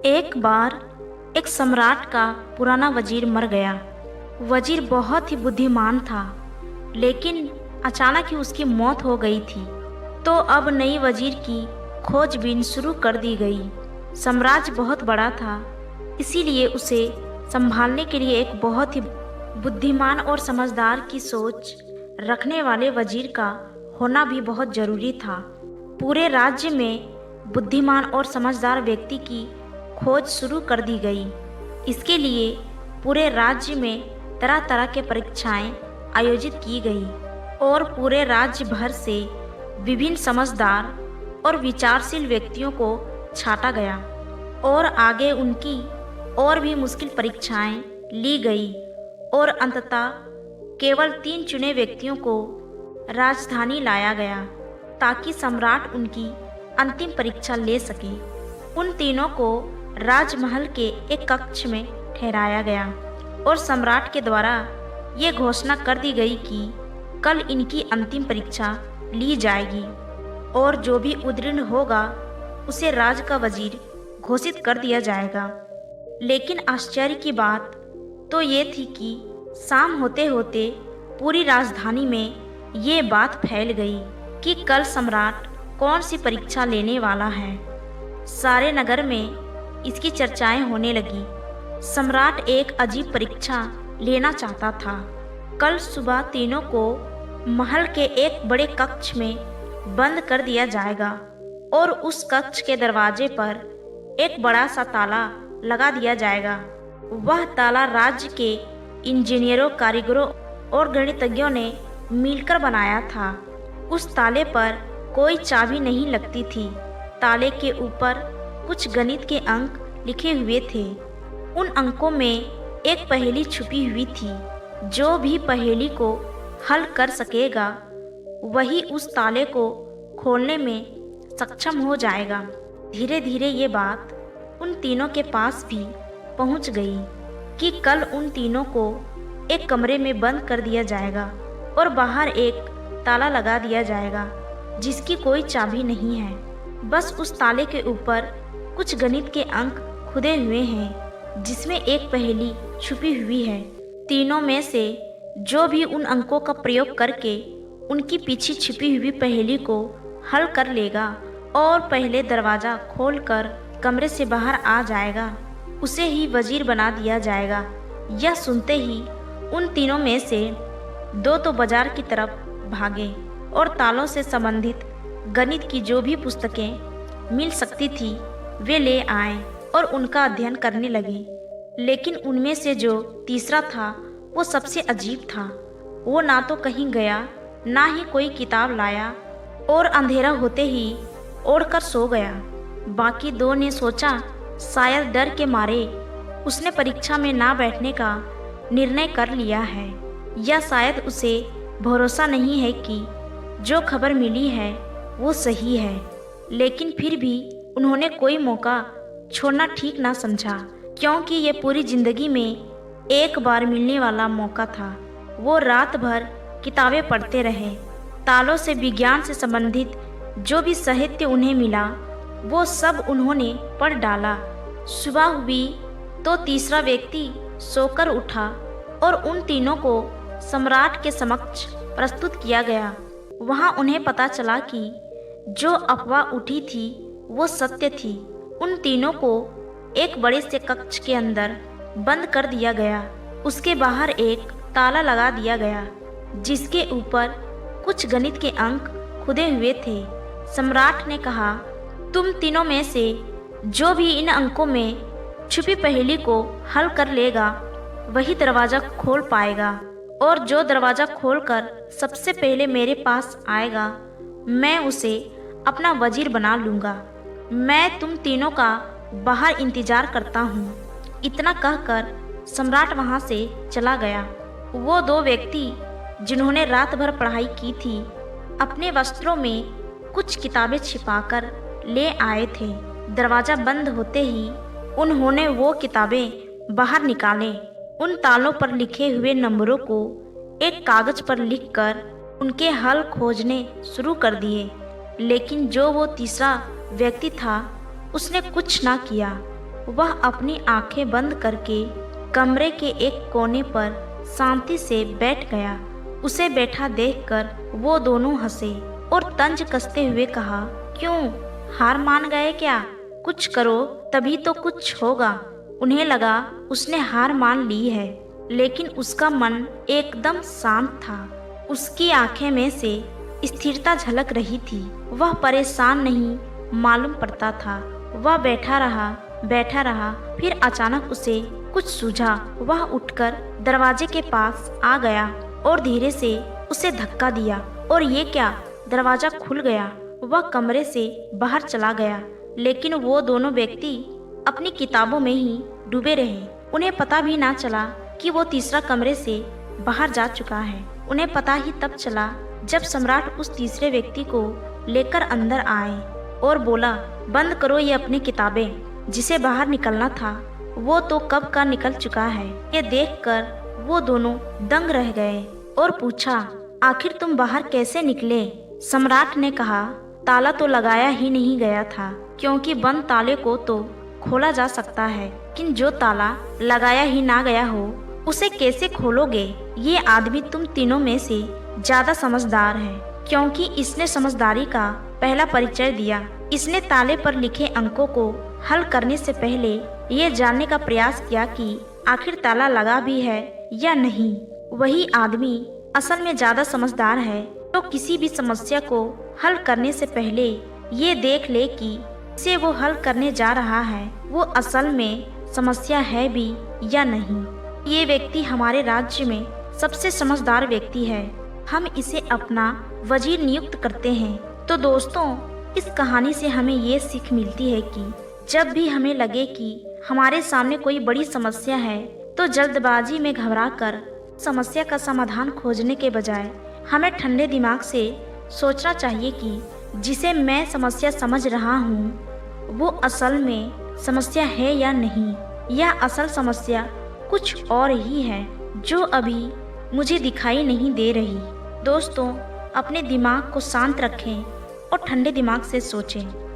एक बार एक सम्राट का पुराना वजीर मर गया। वजीर बहुत ही बुद्धिमान था, लेकिन अचानक ही उसकी मौत हो गई थी। तो अब नई वजीर की खोजबीन शुरू कर दी गई। साम्राज्य बहुत बड़ा था, इसीलिए उसे संभालने के लिए एक बहुत ही बुद्धिमान और समझदार की सोच रखने वाले वजीर का होना भी बहुत जरूरी था। पूरे राज्य में बुद्धिमान और समझदार व्यक्ति की खोज शुरू कर दी गई। इसके लिए पूरे राज्य में तरह तरह के परीक्षाएं आयोजित की गई और पूरे राज्य भर से विभिन्न समझदार और विचारशील व्यक्तियों को छांटा गया और आगे उनकी और भी मुश्किल परीक्षाएं ली गई और अंततः केवल 3 चुने व्यक्तियों को राजधानी लाया गया ताकि सम्राट उनकी अंतिम परीक्षा ले सके। उन तीनों को राजमहल के एक कक्ष में ठहराया गया और सम्राट के द्वारा ये घोषणा कर दी गई कि कल इनकी अंतिम परीक्षा ली जाएगी और जो भी उत्तीर्ण होगा उसे राज का वजीर घोषित कर दिया जाएगा। लेकिन आश्चर्य की बात तो ये थी कि शाम होते होते पूरी राजधानी में ये बात फैल गई कि कल सम्राट कौन सी परीक्षा लेने वाला है। सारे नगर में इसकी चर्चाएं होने लगी। सम्राट एक अजीब परीक्षा लेना चाहता था। कल सुबह तीनों को महल के एक बड़े कक्ष में बंद कर दिया जाएगा और उस कक्ष के दरवाजे पर एक बड़ा सा ताला लगा दिया जाएगा। वह ताला राज्य के इंजीनियरों, कारीगरों और गणितज्ञों ने मिलकर बनाया था। उस ताले पर कोई चाबी नहीं लगती थी। ताले के ऊपर कुछ गणित के अंक लिखे हुए थे। उन अंकों में एक पहेली छुपी हुई थी। जो भी पहेली को हल कर सकेगा वही उस ताले को खोलने में सक्षम हो जाएगा। धीरे धीरे ये बात उन तीनों के पास भी पहुंच गई कि कल उन तीनों को एक कमरे में बंद कर दिया जाएगा और बाहर एक ताला लगा दिया जाएगा जिसकी कोई चाबी नहीं है। बस उस ताले के ऊपर कुछ गणित के अंक खुदे हुए हैं जिसमें एक पहेली छुपी हुई है। तीनों में से जो भी उन अंकों का प्रयोग करके उनकी पीछे छिपी हुई पहेली को हल कर लेगा और पहले दरवाज़ा खोलकर कमरे से बाहर आ जाएगा, उसे ही वजीर बना दिया जाएगा। यह सुनते ही उन तीनों में से 2 तो बाजार की तरफ भागे और तालों से संबंधित गणित की जो भी पुस्तकें मिल सकती थी वे ले आए और उनका अध्ययन करने लगे। लेकिन उनमें से जो तीसरा था वो सबसे अजीब था। वो ना तो कहीं गया, ना ही कोई किताब लाया और अंधेरा होते ही ओढ़कर सो गया। बाकी 2 ने सोचा शायद डर के मारे उसने परीक्षा में ना बैठने का निर्णय कर लिया है, या शायद उसे भरोसा नहीं है कि जो खबर मिली है वो सही है। लेकिन फिर भी उन्होंने कोई मौका छोड़ना ठीक ना समझा, क्योंकि ये पूरी जिंदगी में एक बार मिलने वाला मौका था। वो रात भर किताबें पढ़ते रहे। तालों से, विज्ञान से संबंधित जो भी साहित्य उन्हें मिला वो सब उन्होंने पढ़ डाला। सुबह हुई तो तीसरा व्यक्ति सोकर उठा और उन तीनों को सम्राट के समक्ष प्रस्तुत किया गया। वहां उन्हें पता चला कि जो अफवाह उठी थी वो सत्य थी। उन तीनों को एक बड़े से कक्ष के अंदर बंद कर दिया गया। उसके बाहर एक ताला लगा दिया गया जिसके ऊपर कुछ गणित के अंक खुदे हुए थे। सम्राट ने कहा, तुम तीनों में से जो भी इन अंकों में छुपी पहेली को हल कर लेगा वही दरवाज़ा खोल पाएगा, और जो दरवाज़ा खोलकर सबसे पहले मेरे पास आएगा मैं उसे अपना वजीर बना लूँगा। मैं तुम तीनों का बाहर इंतजार करता हूँ। इतना कहकर सम्राट वहाँ से चला गया। वो 2 व्यक्ति जिन्होंने रात भर पढ़ाई की थी अपने वस्त्रों में कुछ किताबें छिपाकर ले आए थे। दरवाज़ा बंद होते ही उन्होंने वो किताबें बाहर निकाले। उन तालों पर लिखे हुए नंबरों को एक कागज़ पर लिखकर उनके हल खोजने शुरू कर दिए। लेकिन जो वो तीसरा व्यक्ति था उसने कुछ ना किया। वह अपनी आंखें बंद करके कमरे के एक कोने पर शांति से बैठ गया। उसे बैठा देखकर वो दोनों हंसे और तंज कसते हुए कहा, क्यों, हार मान गए क्या? कुछ करो तभी तो कुछ होगा। उन्हें लगा उसने हार मान ली है, लेकिन उसका मन एकदम शांत था। उसकी आंखें में से स्थिरता झलक रही थी। वह परेशान नहीं मालूम पड़ता था। वह बैठा रहा, फिर अचानक उसे कुछ सूझा। वह उठकर दरवाजे के पास आ गया और धीरे से उसे धक्का दिया और ये क्या, दरवाजा खुल गया। वह कमरे से बाहर चला गया, लेकिन वो दोनों व्यक्ति अपनी किताबों में ही डूबे रहे। उन्हें पता भी ना चला कि वो तीसरा कमरे से बाहर जा चुका है। उन्हें पता ही तब चला जब सम्राट उस तीसरे व्यक्ति को लेकर अंदर आए और बोला, बंद करो ये अपनी किताबें। जिसे बाहर निकलना था वो तो कब का निकल चुका है। ये देखकर वो दोनों दंग रह गए और पूछा, आखिर तुम बाहर कैसे निकले? सम्राट ने कहा, ताला तो लगाया ही नहीं गया था, क्योंकि बंद ताले को तो खोला जा सकता है, लेकिन जो ताला लगाया ही ना गया हो उसे कैसे खोलोगे? ये आदमी तुम तीनों में से ज्यादा समझदार है, क्योंकि इसने समझदारी का पहला परिचय दिया। इसने ताले पर लिखे अंकों को हल करने से पहले ये जानने का प्रयास किया कि आखिर ताला लगा भी है या नहीं। वही आदमी असल में ज्यादा समझदार है, तो किसी भी समस्या को हल करने से पहले ये देख ले कि इसे वो हल करने जा रहा है वो असल में समस्या है भी या नहीं। ये व्यक्ति हमारे राज्य में सबसे समझदार व्यक्ति है। हम इसे अपना वजीर नियुक्त करते हैं। तो दोस्तों, इस कहानी से हमें ये सीख मिलती है कि जब भी हमें लगे कि हमारे सामने कोई बड़ी समस्या है, तो जल्दबाजी में घबराकर समस्या का समाधान खोजने के बजाय हमें ठंडे दिमाग से सोचना चाहिए कि जिसे मैं समस्या समझ रहा हूँ वो असल में समस्या है या नहीं, या असल समस्या कुछ और ही है जो अभी मुझे दिखाई नहीं दे रही। दोस्तों, अपने दिमाग को शांत रखें और ठंडे दिमाग से सोचें।